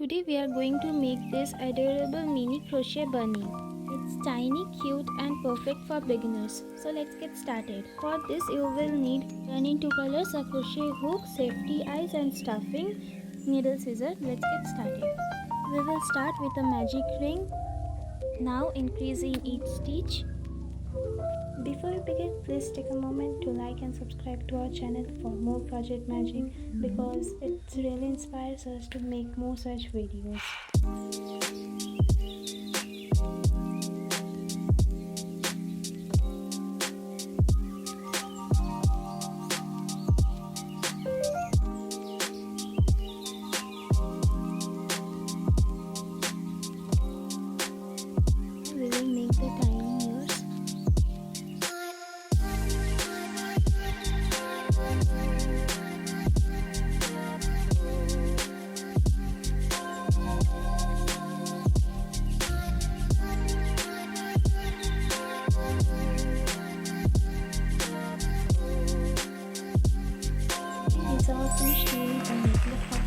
Today we are going to make this adorable mini crochet bunny. It's tiny, cute and perfect for beginners. So let's get started. For this you will need turning two colors, a crochet hook, safety eyes and stuffing, needle scissors. Let's get started. We will start with a magic ring. Now increasing each stitch. Before we begin, please take a moment to like and subscribe to our channel for more project magic because it really inspires us to make more such videos. We will make the tiny ears. These are finished needing a necklace.